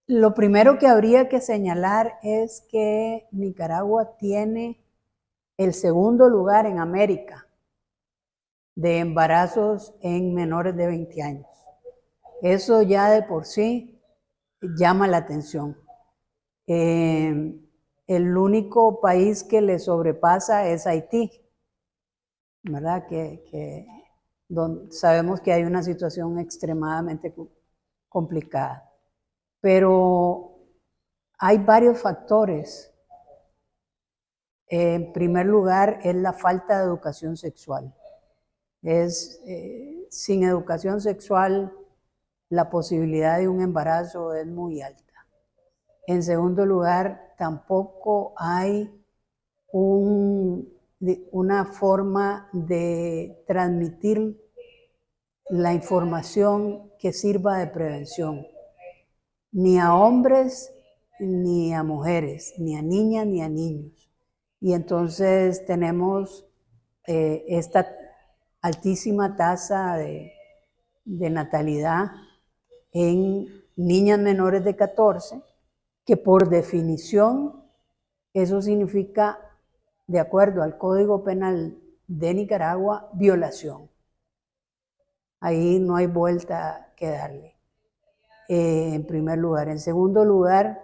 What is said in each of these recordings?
Lo primero que habría que señalar es que Nicaragua tiene el segundo lugar en América de embarazos en menores de 20 años. Eso ya de por sí llama la atención. El único país que le sobrepasa es Haití, ¿verdad? Donde sabemos que hay una situación extremadamente complicada. Pero hay varios factores. En primer lugar, es la falta de educación sexual. Sin educación sexual, la posibilidad de un embarazo es muy alta. En segundo lugar, tampoco hay una forma de transmitir la información que sirva de prevención, ni a hombres, ni a mujeres, ni a niñas, ni a niños. Y entonces tenemos esta altísima tasa de natalidad en niñas menores de 14, que por definición eso significa, de acuerdo al Código Penal de Nicaragua, violación. Ahí no hay vuelta que darle, en primer lugar. En segundo lugar,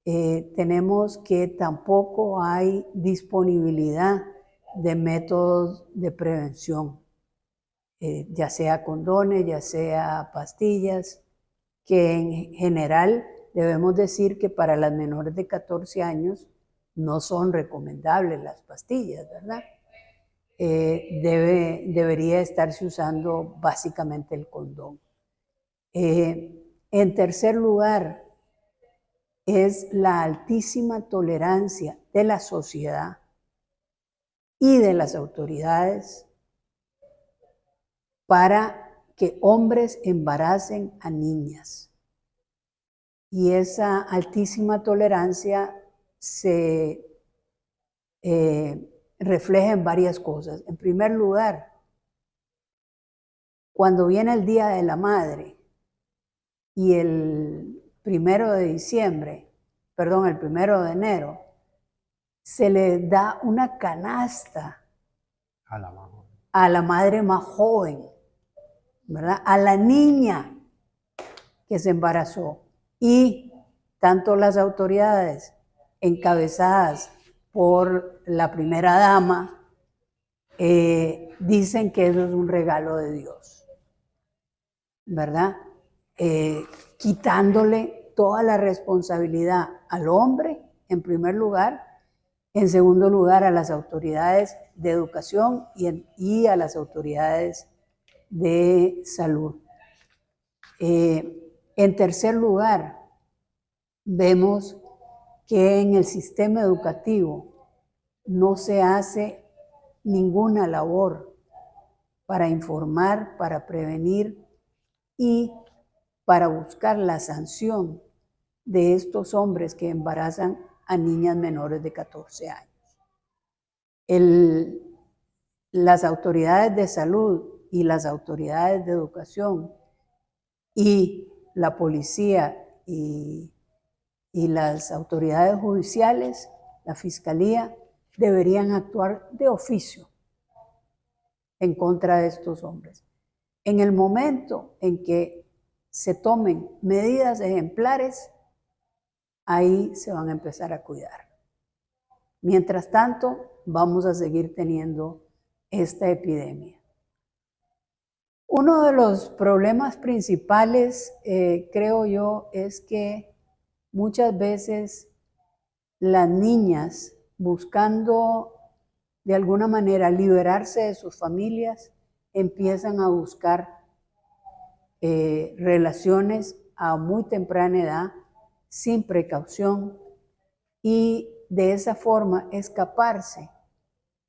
tenemos que tampoco hay disponibilidad de métodos de prevención, ya sea condones, ya sea pastillas, que en general debemos decir que para las menores de 14 años no son recomendables las pastillas, ¿verdad? Debería estarse usando básicamente el condón. En tercer lugar, es la altísima tolerancia de la sociedad y de las autoridades para que hombres embaracen a niñas. Y esa altísima tolerancia se refleja en varias cosas. En primer lugar, cuando viene el Día de la Madre y el 1 de diciembre, perdón, el 1 de enero, se le da una canasta a la madre más joven, ¿verdad? A la niña que se embarazó. Y tanto las autoridades encabezadas por la primera dama dicen que eso es un regalo de Dios, ¿verdad? Quitándole toda la responsabilidad al hombre, en primer lugar, en segundo lugar a las autoridades de educación y a las autoridades de salud. En tercer lugar, vemos que en el sistema educativo no se hace ninguna labor para informar, para prevenir y para buscar la sanción de estos hombres que embarazan a niñas menores de 14 años. Las autoridades de salud y las autoridades de educación y la policía y las autoridades judiciales, la fiscalía, deberían actuar de oficio en contra de estos hombres. En el momento en que se tomen medidas ejemplares, ahí se van a empezar a cuidar. Mientras tanto, vamos a seguir teniendo esta epidemia. Uno de los problemas principales, creo yo, es que muchas veces las niñas, buscando de alguna manera liberarse de sus familias, empiezan a buscar relaciones a muy temprana edad, sin precaución, y de esa forma escaparse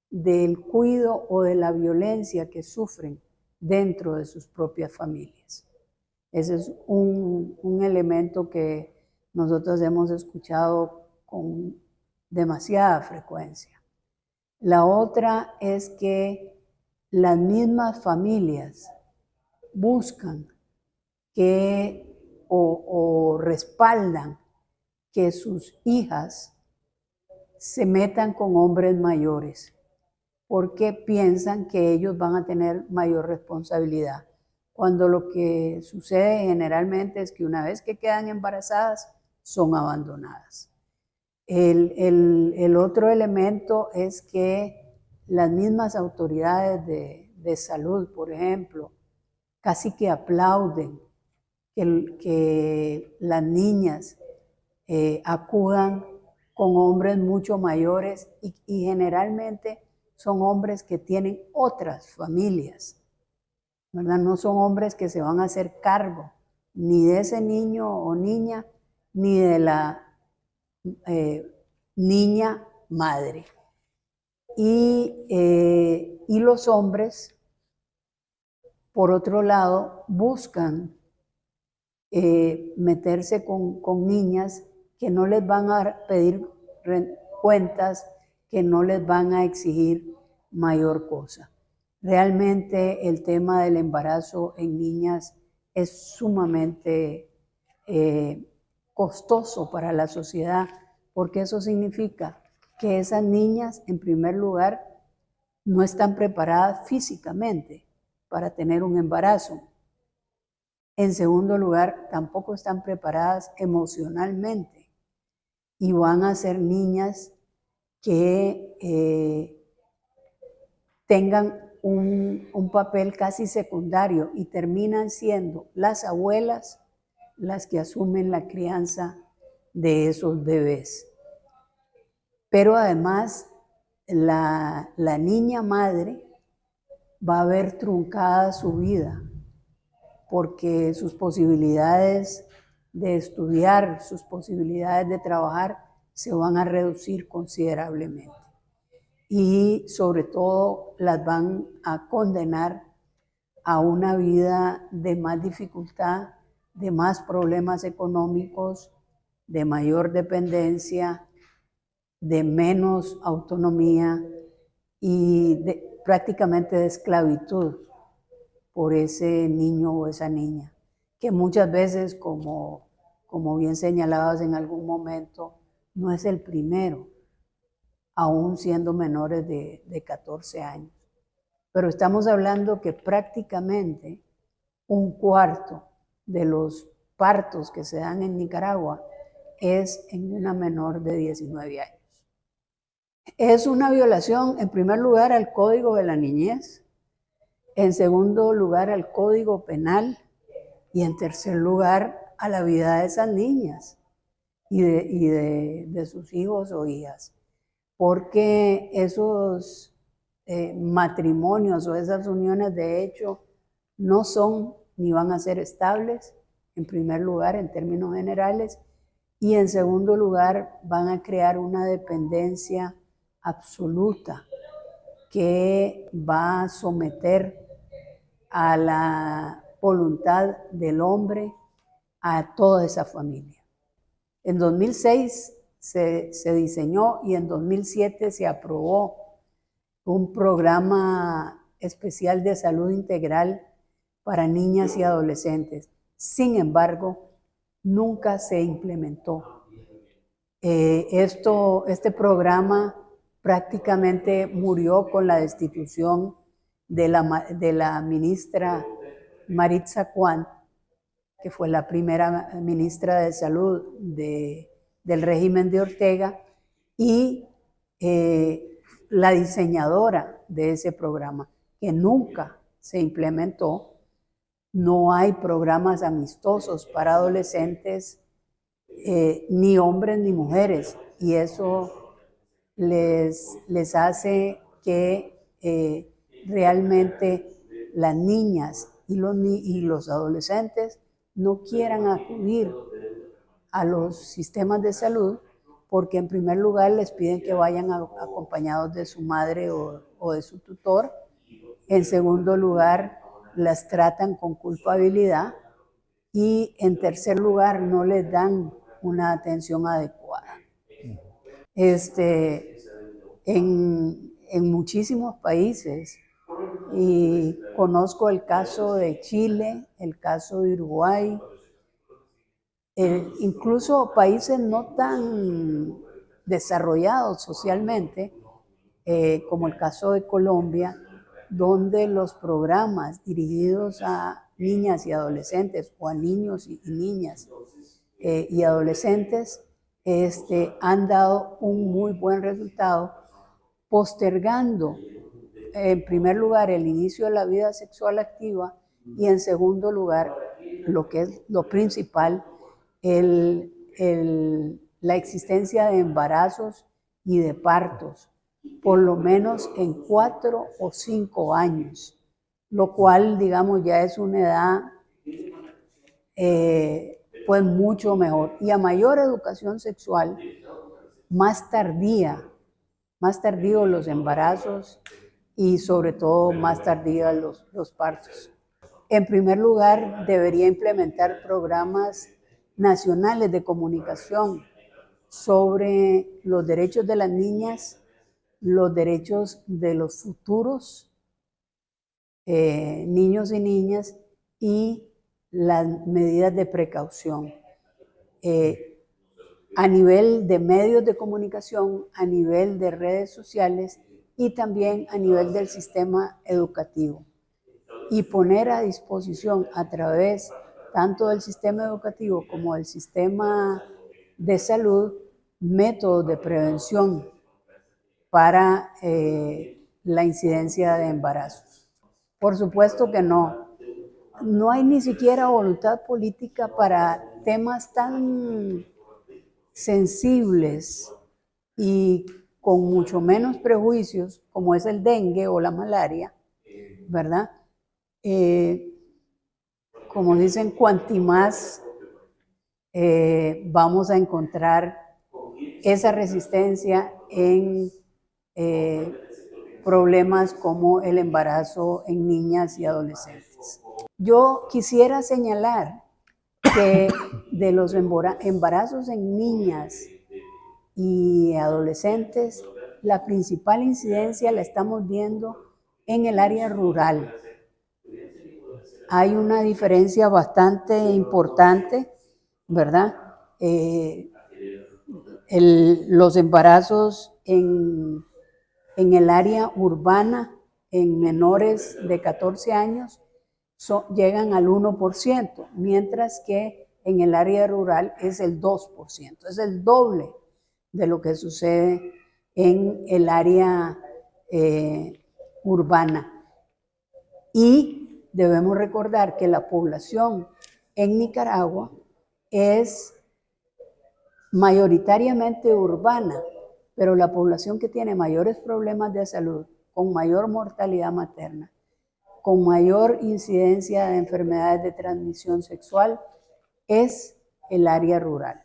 del cuidado o de la violencia que sufren dentro de sus propias familias. Ese es un elemento que nosotros hemos escuchado con demasiada frecuencia. La otra es que las mismas familias buscan que o respaldan que sus hijas se metan con hombres mayores, porque piensan que ellos van a tener mayor responsabilidad. Cuando lo que sucede generalmente es que una vez que quedan embarazadas, son abandonadas. El otro elemento es que las mismas autoridades de salud, por ejemplo, casi que aplauden que las niñas acudan con hombres mucho mayores y generalmente son hombres que tienen otras familias, ¿verdad? No son hombres que se van a hacer cargo ni de ese niño o niña, ni de la niña madre. Y los hombres, por otro lado, buscan meterse con niñas que no les van a pedir cuentas, que no les van a exigir mayor cosa. Realmente el tema del embarazo en niñas es sumamente costoso para la sociedad, porque eso significa que esas niñas, en primer lugar, no están preparadas físicamente para tener un embarazo. En segundo lugar, tampoco están preparadas emocionalmente y van a ser niñas que tengan un papel casi secundario y terminan siendo las abuelas las que asumen la crianza de esos bebés. Pero además, la niña madre va a ver truncada su vida, porque sus posibilidades de estudiar, sus posibilidades de trabajar se van a reducir considerablemente. Y sobre todo las van a condenar a una vida de más dificultad, de más problemas económicos, de mayor dependencia, de menos autonomía y prácticamente de esclavitud por ese niño o esa niña, que muchas veces, como bien señalabas en algún momento, no es el primero, aún siendo menores de 14 años. Pero estamos hablando que prácticamente un cuarto de los partos que se dan en Nicaragua es en una menor de 19 años. Es una violación, en primer lugar, al Código de la Niñez, en segundo lugar, al Código Penal y en tercer lugar, a la vida de esas niñas y de sus hijos o hijas. Porque esos matrimonios o esas uniones de hecho no son ni van a ser estables, en primer lugar, en términos generales, y en segundo lugar, van a crear una dependencia absoluta que va a someter a la voluntad del hombre a toda esa familia. En 2006 se diseñó y en 2007 se aprobó un programa especial de salud integral para niñas y adolescentes. Sin embargo, nunca se implementó. Este programa prácticamente murió con la destitución de la ministra Maritza Cuant, que fue la primera ministra de Salud del régimen de Ortega, y la diseñadora de ese programa, que nunca se implementó. No hay programas amistosos para adolescentes, ni hombres ni mujeres, y eso les hace que realmente las niñas y los adolescentes no quieran acudir a los sistemas de salud, porque en primer lugar les piden que vayan acompañados de su madre o de su tutor. En segundo lugar, las tratan con culpabilidad. Y en tercer lugar, no les dan una atención adecuada. En muchísimos países, y conozco el caso de Chile, el caso de Uruguay, incluso países no tan desarrollados socialmente, como el caso de Colombia, donde los programas dirigidos a niñas y adolescentes o a niños y niñas y adolescentes han dado un muy buen resultado, postergando en primer lugar el inicio de la vida sexual activa y en segundo lugar, lo que es lo principal, la existencia de embarazos y de partos, por lo menos en 4 o 5 años, lo cual, digamos, ya es una edad pues mucho mejor. Y a mayor educación sexual, más tardíos los embarazos y sobre todo más tardíos los partos. En primer lugar, debería implementar programas nacionales de comunicación sobre los derechos de las niñas, los derechos de los futuros niños y niñas y las medidas de precaución. A nivel de medios de comunicación, a nivel de redes sociales y también a nivel del sistema educativo. Y poner a disposición a través tanto del sistema educativo como del sistema de salud métodos de prevención para la incidencia de embarazos. Por supuesto que no. No hay ni siquiera voluntad política para temas tan sensibles y con mucho menos prejuicios como es el dengue o la malaria, ¿verdad? Como dicen, cuanti más vamos a encontrar esa resistencia en problemas como el embarazo en niñas y adolescentes. Yo quisiera señalar que de los embarazos en niñas y adolescentes, la principal incidencia la estamos viendo en el área rural. Hay una diferencia bastante importante, ¿verdad? Los embarazos en el área urbana, en menores de 14 años, llegan al 1%, mientras que en el área rural es el 2%. Es el doble de lo que sucede en el área urbana. Y debemos recordar que la población en Nicaragua es mayoritariamente urbana, pero la población que tiene mayores problemas de salud, con mayor mortalidad materna, con mayor incidencia de enfermedades de transmisión sexual, es el área rural.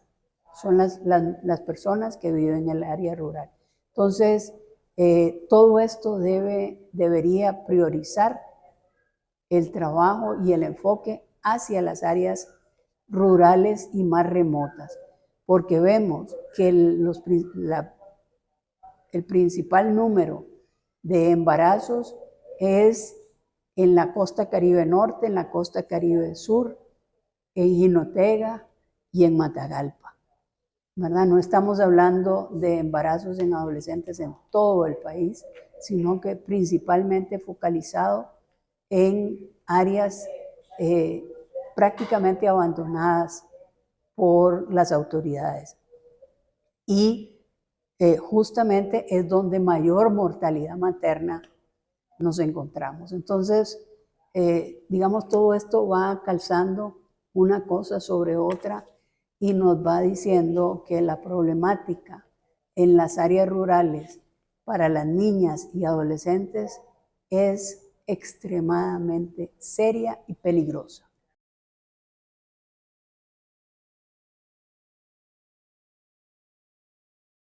Son las personas que viven en el área rural. Entonces, todo esto debería priorizar el trabajo y el enfoque hacia las áreas rurales y más remotas, porque vemos que el principal número de embarazos es en la costa Caribe Norte, en la costa Caribe Sur, en Jinotega y en Matagalpa, ¿verdad? No estamos hablando de embarazos en adolescentes en todo el país, sino que principalmente focalizado en áreas prácticamente abandonadas por las autoridades. Y justamente es donde mayor mortalidad materna nos encontramos. Entonces, digamos, todo esto va calzando una cosa sobre otra y nos va diciendo que la problemática en las áreas rurales para las niñas y adolescentes es extremadamente seria y peligrosa.